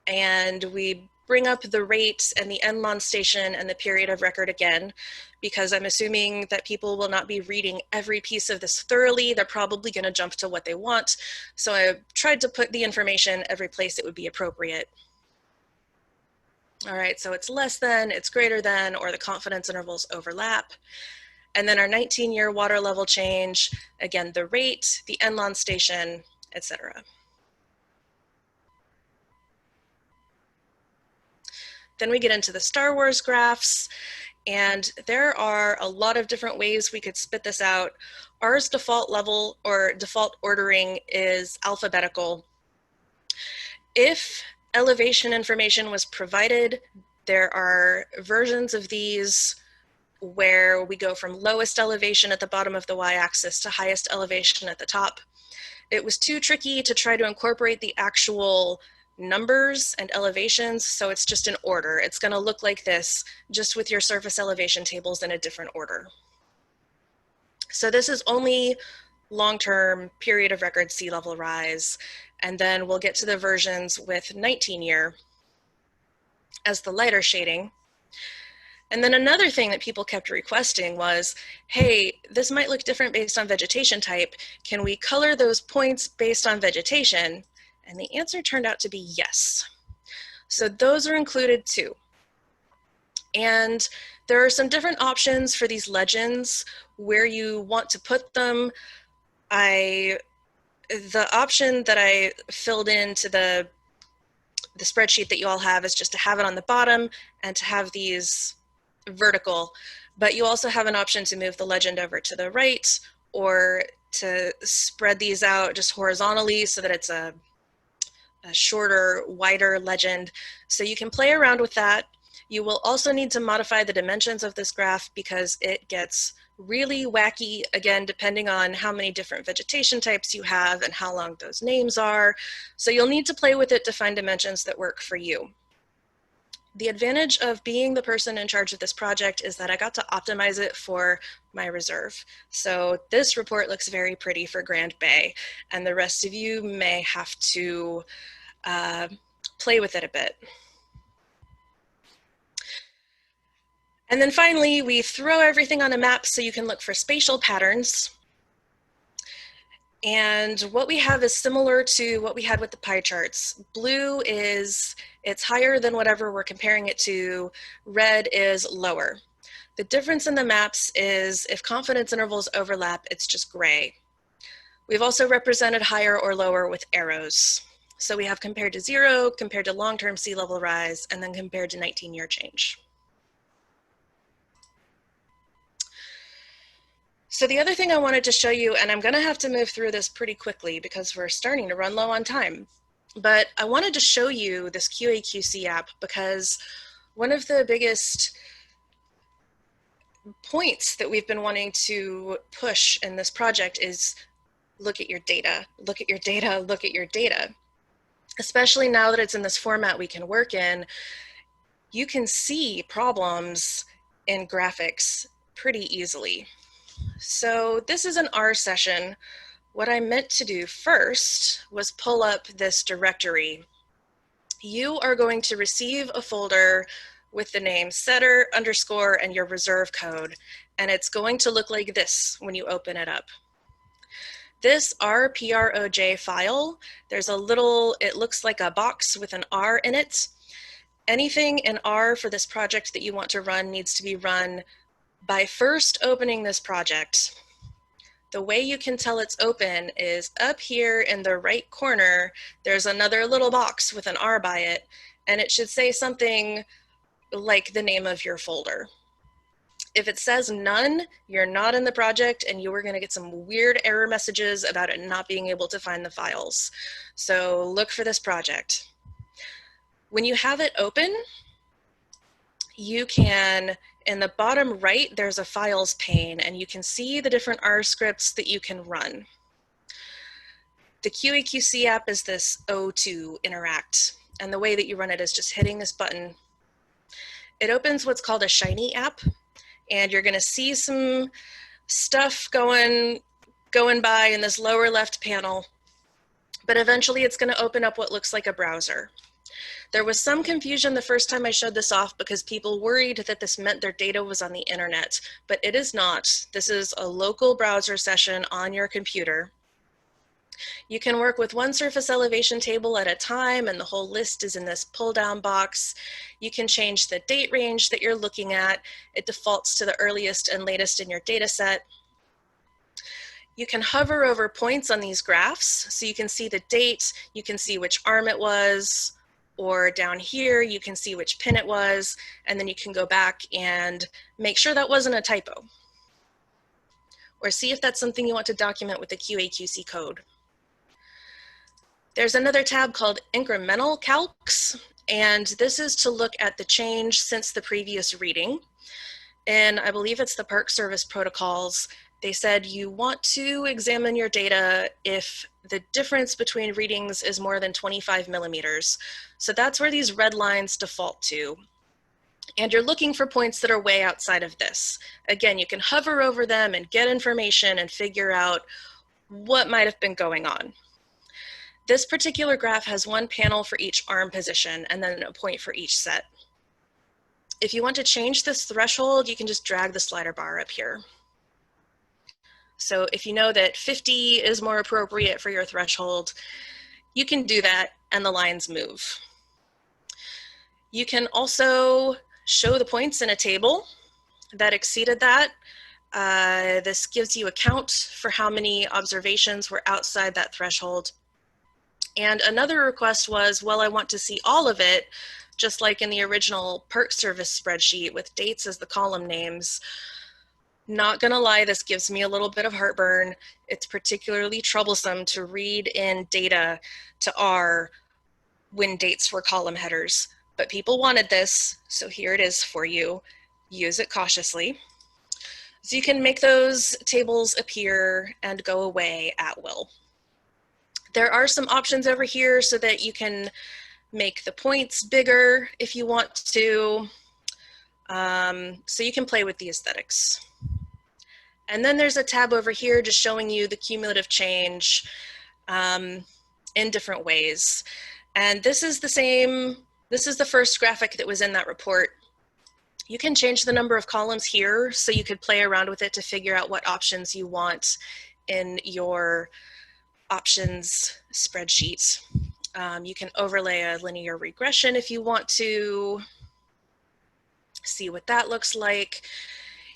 and we bring up the rate and the end-launch station and the period of record again, because I'm assuming that people will not be reading every piece of this thoroughly. They're probably going to jump to what they want. So I tried to put the information every place it would be appropriate. All right, so it's less than, it's greater than, or the confidence intervals overlap. And then our 19-year water level change, again, the rate, the end-launch station, etc. Then we get into the Star Wars graphs, and there are a lot of different ways we could spit this out. Ours default level or default ordering is alphabetical. If elevation information was provided, there are versions of these where we go from lowest elevation at the bottom of the y-axis to highest elevation at the top. It was too tricky to try to incorporate the actual numbers and elevations, so it's just an order. It's going to look like this, just with your surface elevation tables in a different order. So this is only long-term period of record sea level rise, and then we'll get to the versions with 19-year as the lighter shading. And then another thing that people kept requesting was, hey, this might look different based on vegetation type. Can we color those points based on vegetation? And the answer turned out to be yes. So those are included too. And there are some different options for these legends where you want to put them. The option that I filled into the the spreadsheet that you all have is just to have it on the bottom and to have these vertical, but you also have an option to move the legend over to the right or to spread these out just horizontally so that it's a shorter, wider legend. So you can play around with that. You will also need to modify the dimensions of this graph because it gets really wacky, again, depending on how many different vegetation types you have and how long those names are. So you'll need to play with it to find dimensions that work for you. The advantage of being the person in charge of this project is that I got to optimize it for my reserve. So this report looks very pretty for Grand Bay, and the rest of you may have to play with it a bit. And then finally, we throw everything on a map so you can look for spatial patterns. And what we have is similar to what we had with the pie charts. Blue is, it's higher than whatever we're comparing it to. Red is lower. The difference in the maps is if confidence intervals overlap, it's just gray. We've also represented higher or lower with arrows. So we have compared to 0, compared to long-term sea level rise, and then compared to 19-year change. So the other thing I wanted to show you, and I'm going to have to move through this pretty quickly because we're starting to run low on time, but I wanted to show you this QA/QC app because one of the biggest points that we've been wanting to push in this project is look at your data, look at your data, look at your data. Especially now that it's in this format we can work in, you can see problems in graphics pretty easily. So this is an R session. What I meant to do first was pull up this directory. You are going to receive a folder with the name SETr _ and your reserve code, and it's going to look like this when you open it up. This rproj file, there's a little, it looks like a box with an R in it. Anything in R for this project that you want to run needs to be run by first opening this project. The way you can tell it's open is up here in the right corner, there's another little box with an R by it, and it should say something like the name of your folder. If it says none, you're not in the project and you are going to get some weird error messages about it not being able to find the files. So look for this project. When you have it open, you can, in the bottom right, there's a files pane and you can see the different R scripts that you can run. The QA/QC app is this O2 interact, and the way that you run it is just hitting this button. It opens what's called a Shiny app, and you're going to see some stuff going by in this lower left panel, but eventually it's going to open up what looks like a browser. There was some confusion the first time I showed this off because people worried that this meant their data was on the internet, but it is not. This is a local browser session on your computer. You can work with one surface elevation table at a time, and the whole list is in this pull-down box. You can change the date range that you're looking at. It defaults to the earliest and latest in your data set. You can hover over points on these graphs, so you can see the date, you can see which arm it was, or down here, you can see which pin it was, and then you can go back and make sure that wasn't a typo, or see if that's something you want to document with the QA/QC code. There's another tab called Incremental Calcs, and this is to look at the change since the previous reading. And I believe it's the Park Service protocols. They said you want to examine your data if the difference between readings is more than 25 millimeters. So that's where these red lines default to. And you're looking for points that are way outside of this. Again, you can hover over them and get information and figure out what might have been going on. This particular graph has one panel for each arm position and then a point for each set. If you want to change this threshold, you can just drag the slider bar up here. So if you know that 50 is more appropriate for your threshold, you can do that and the lines move. You can also show the points in a table that exceeded that. This gives you a count for how many observations were outside that threshold. And another request was, well, I want to see all of it, just like in the original PERC service spreadsheet with dates as the column names. Not gonna lie, this gives me a little bit of heartburn. It's particularly troublesome to read in data to R when dates were column headers. But people wanted this, so here it is for you. Use it cautiously. So you can make those tables appear and go away at will. There are some options over here so that you can make the points bigger if you want to. So you can play with the aesthetics. And then there's a tab over here just showing you the cumulative change in different ways. And this is the same, this is the first graphic that was in that report. You can change the number of columns here, so you could play around with it to figure out what options you want in your options spreadsheet. You can overlay a linear regression if you want to see what that looks like.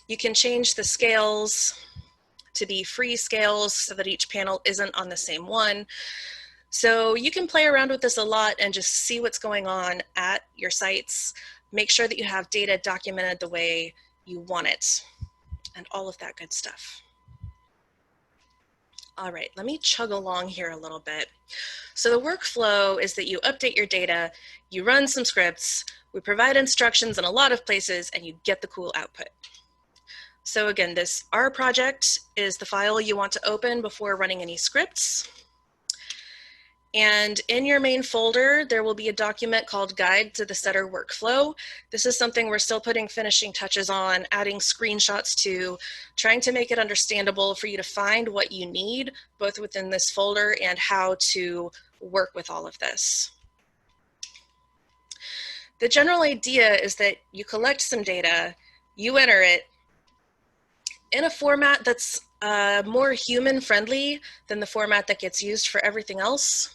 You can change the scales to be free scales so that each panel isn't on the same one. So you can play around with this a lot and just see what's going on at your sites. Make sure that you have data documented the way you want it and all of that good stuff. All right, let me chug along here a little bit. So the workflow is that you update your data, you run some scripts, we provide instructions in a lot of places, and you get the cool output. So again, this R project is the file you want to open before running any scripts. And in your main folder, there will be a document called Guide to the SETr Workflow. This is something we're still putting finishing touches on, adding screenshots to, trying to make it understandable for you to find what you need, both within this folder and how to work with all of this. The general idea is that you collect some data, you enter it in a format that's more human-friendly than the format that gets used for everything else.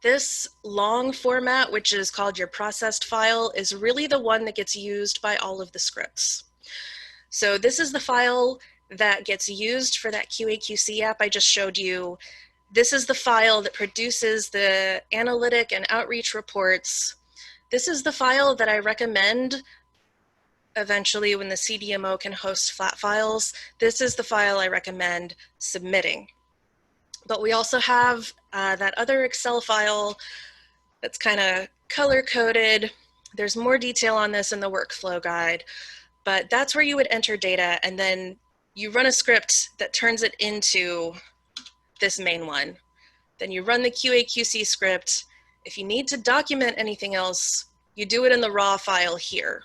This long format, which is called your processed file, is really the one that gets used by all of the scripts. So this is the file that gets used for that QA/QC app I just showed you. This is the file that produces the analytic and outreach reports. This is the file that I recommend eventually when the CDMO can host flat files. This is the file I recommend submitting. But we also have that other Excel file that's kind of color-coded. There's more detail on this in the workflow guide, but that's where you would enter data, and then you run a script that turns it into this main one. Then you run the QA/QC script. If you need to document anything else, you do it in the raw file here.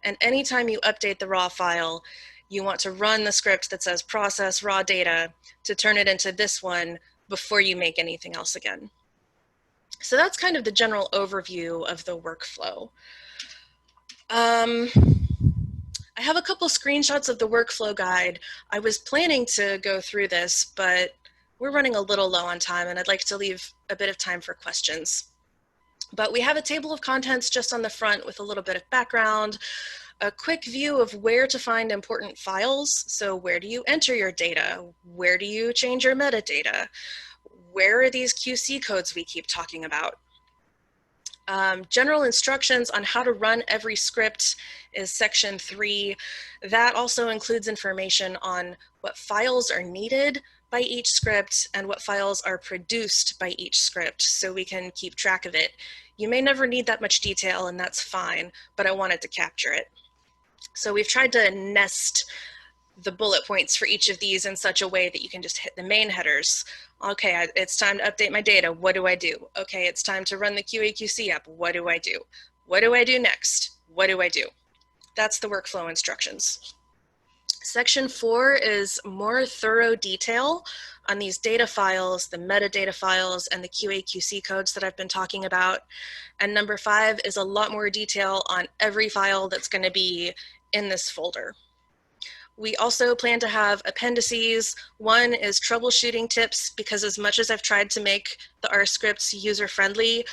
And anytime you update the raw file, you want to run the script that says process raw data to turn it into this one before you make anything else again. So that's kind of the general overview of the workflow. I have a couple screenshots of the workflow guide. I was planning to go through this, but we're running a little low on time and I'd like to leave a bit of time for questions. But we have a table of contents just on the front with a little bit of background, a quick view of where to find important files. So where do you enter your data? Where do you change your metadata? Where are these QC codes we keep talking about? General instructions on how to run every script is section 3. That also includes information on what files are needed by each script and what files are produced by each script, so we can keep track of it. You may never need that much detail, and that's fine, but I wanted to capture it. So we've tried to nest the bullet points for each of these in such a way that you can just hit the main headers. Okay, it's time to update my data. What do I do? Okay, it's time to run the QA/QC app. What do I do? What do I do next? What do I do? That's the workflow instructions. Section 4 is more thorough detail on these data files, the metadata files, and the QA/QC codes that I've been talking about. And number 5 is a lot more detail on every file that's going to be in this folder. We also plan to have appendices. One is troubleshooting tips, because as much as I've tried to make the R scripts user-friendly,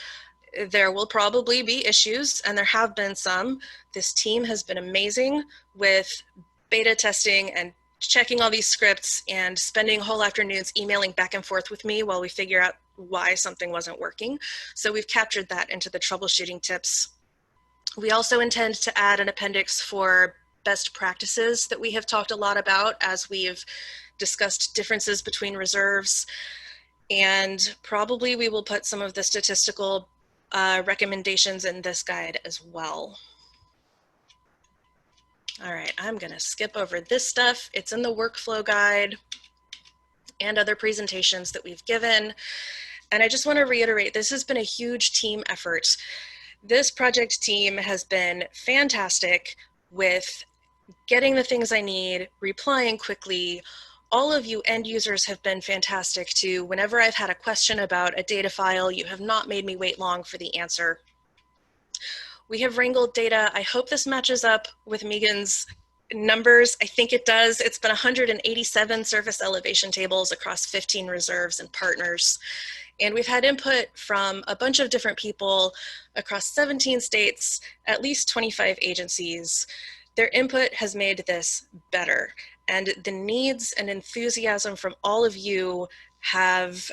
there will probably be issues, and there have been some. This team has been amazing with beta testing and checking all these scripts and spending whole afternoons emailing back and forth with me while we figure out why something wasn't working. So we've captured that into the troubleshooting tips. We also intend to add an appendix for best practices that we have talked a lot about as we've discussed differences between reserves. And probably we will put some of the statistical recommendations in this guide as well. All right, I'm gonna skip over this stuff. It's in the workflow guide and other presentations that we've given. And I just wanna reiterate, this has been a huge team effort. This project team has been fantastic with getting the things I need, replying quickly. All of you end users have been fantastic too. Whenever I've had a question about a data file, you have not made me wait long for the answer. We have wrangled data. I hope this matches up with Megan's numbers. I think it does. It's been 187 surface elevation tables across 15 reserves and partners. And we've had input from a bunch of different people across 17 states, at least 25 agencies. Their input has made this better. And the needs and enthusiasm from all of you have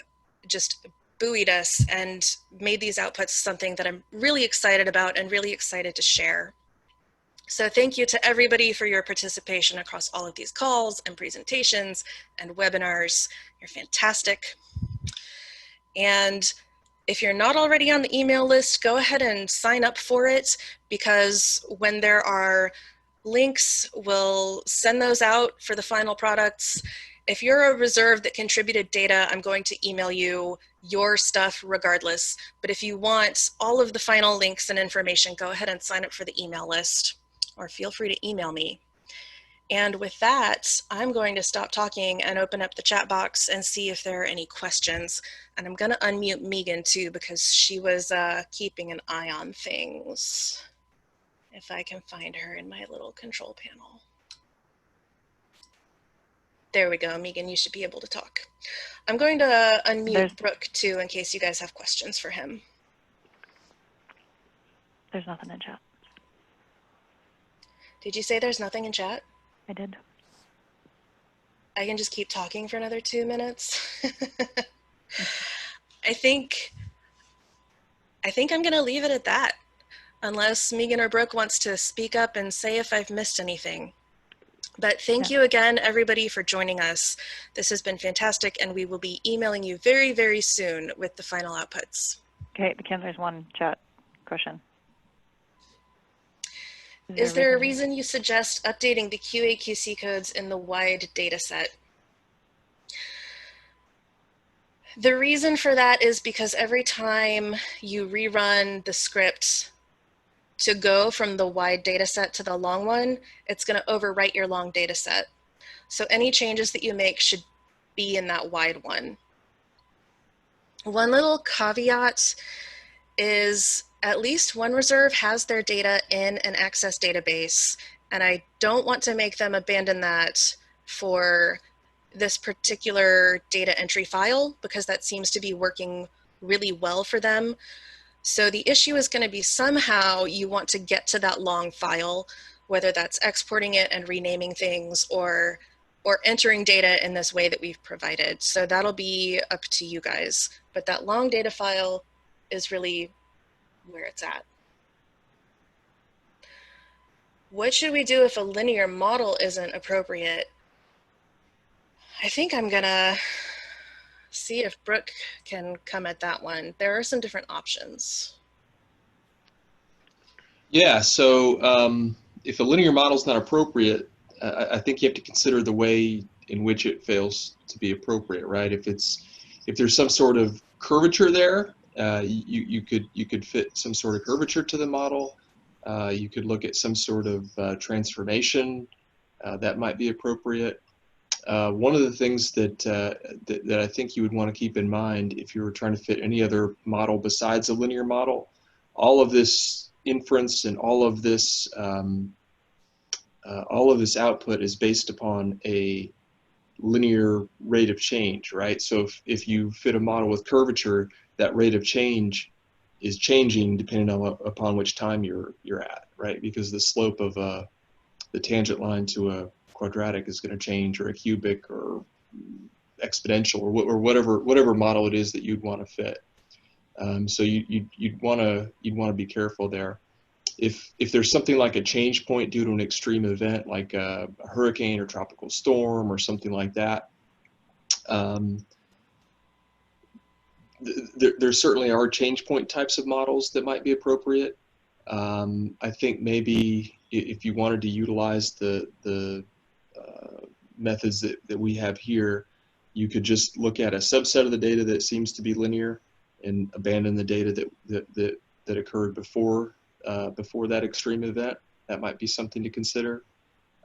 just buoyed us and made these outputs something that I'm really excited about and really excited to share. So thank you to everybody for your participation across all of these calls and presentations and webinars. You're fantastic. And if you're not already on the email list, go ahead and sign up for it, because when there are links, we'll send those out for the final products. If you're a reserve that contributed data, I'm going to email you your stuff regardless. But if you want all of the final links and information, go ahead and sign up for the email list, or feel free to email me. And with that, I'm going to stop talking and open up the chat box and see if there are any questions. And I'm going to unmute Megan too, because she was keeping an eye on things. If I can find her in my little control panel. There we go, Megan, you should be able to talk. I'm going to unmute Brooke too, in case you guys have questions for him. There's nothing in chat. Did you say there's nothing in chat? I did. I can just keep talking for another 2 minutes. I think I'm gonna leave it at that, unless Megan or Brooke wants to speak up and say if I've missed anything. But thank you again, everybody, for joining us. This has been fantastic, and we will be emailing you very, very soon with the final outputs. Okay, Kim, there's one chat question. Is there a reason you suggest updating the QA/QC codes in the wide data set? The reason for that is because every time you rerun the script to go from the wide data set to the long one, it's going to overwrite your long data set. So any changes that you make should be in that wide one. One little caveat is at least one reserve has their data in an Access database, and I don't want to make them abandon that for this particular data entry file, because that seems to be working really well for them. So the issue is going to be somehow you want to get to that long file, whether that's exporting it and renaming things or entering data in this way that we've provided. So that'll be up to you guys. But that long data file is really where it's at. What should we do if a linear model isn't appropriate? I think I'm gonna see if Brooke can come at that one. There are some different options. Yeah, so if a linear model is not appropriate, I think you have to consider the way in which it fails to be appropriate, right? If there's some sort of curvature there, you could fit some sort of curvature to the model. You could look at some sort of transformation that might be appropriate. One of the things that I think you would want to keep in mind if you were trying to fit any other model besides a linear model, all of this inference and all of this output is based upon a linear rate of change, right? So if you fit a model with curvature, that rate of change is changing depending on upon which time you're at, right? Because the slope of the tangent line to a quadratic is going to change, or a cubic, or exponential, or whatever model it is that you'd want to fit. So you'd want to be careful there. If there's something like a change point due to an extreme event, like a hurricane or tropical storm or something like that, there certainly are change point types of models that might be appropriate. I think maybe if you wanted to utilize the methods that we have here, you could just look at a subset of the data that seems to be linear and abandon the data that occurred before that extreme event. That might be something to consider.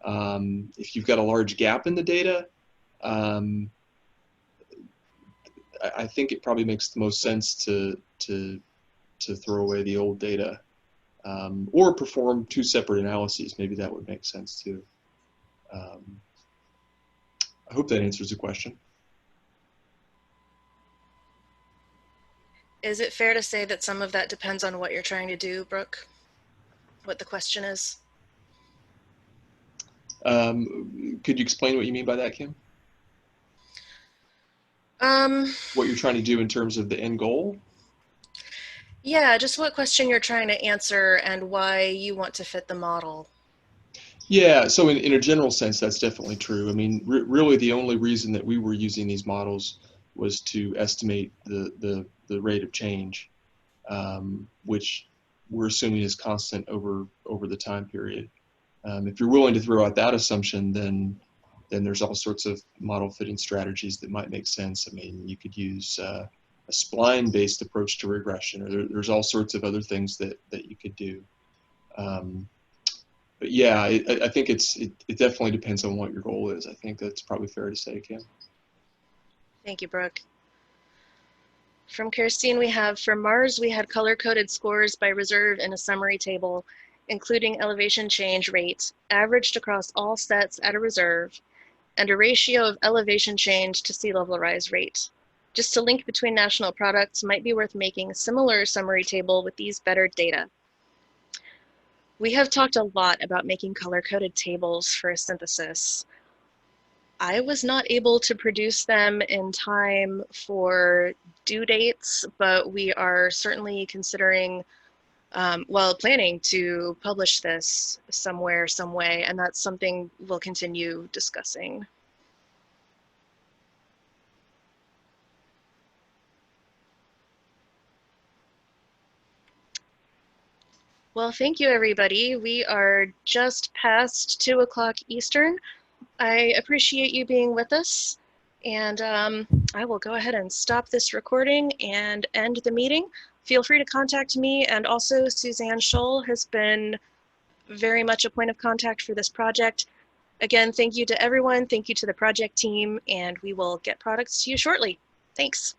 If you've got a large gap in the data, I think it probably makes the most sense to throw away the old data, or perform two separate analyses. Maybe that would make sense too. I hope that answers the question. Is it fair to say that some of that depends on what you're trying to do, Brooke? What the question is? Could you explain what you mean by that, Kim? What you're trying to do in terms of the end goal? Yeah, just what question you're trying to answer and why you want to fit the model. Yeah, so in a general sense, that's definitely true. I mean, really the only reason that we were using these models was to estimate the rate of change, which we're assuming is constant over the time period. If you're willing to throw out that assumption, then there's all sorts of model fitting strategies that might make sense. I mean, you could use a spline-based approach to regression, or there's all sorts of other things that you could do. But yeah, I think it definitely depends on what your goal is. I think that's probably fair to say, Kim. Thank you, Brooke. From Kirstine, we have, for Mars, we had color-coded scores by reserve in a summary table, including elevation change rate, averaged across all sets at a reserve, and a ratio of elevation change to sea level rise rate. Just to link between national products might be worth making a similar summary table with these better data. We have talked a lot about making color-coded tables for a synthesis. I was not able to produce them in time for due dates, but we are certainly considering, planning to publish this somewhere, some way, and that's something we'll continue discussing. Well, thank you, everybody. We are just past 2 o'clock Eastern. I appreciate you being with us, and I will go ahead and stop this recording and end the meeting. Feel free to contact me, and also Suzanne Scholl has been very much a point of contact for this project. Again, thank you to everyone, thank you to the project team, and we will get products to you shortly. Thanks.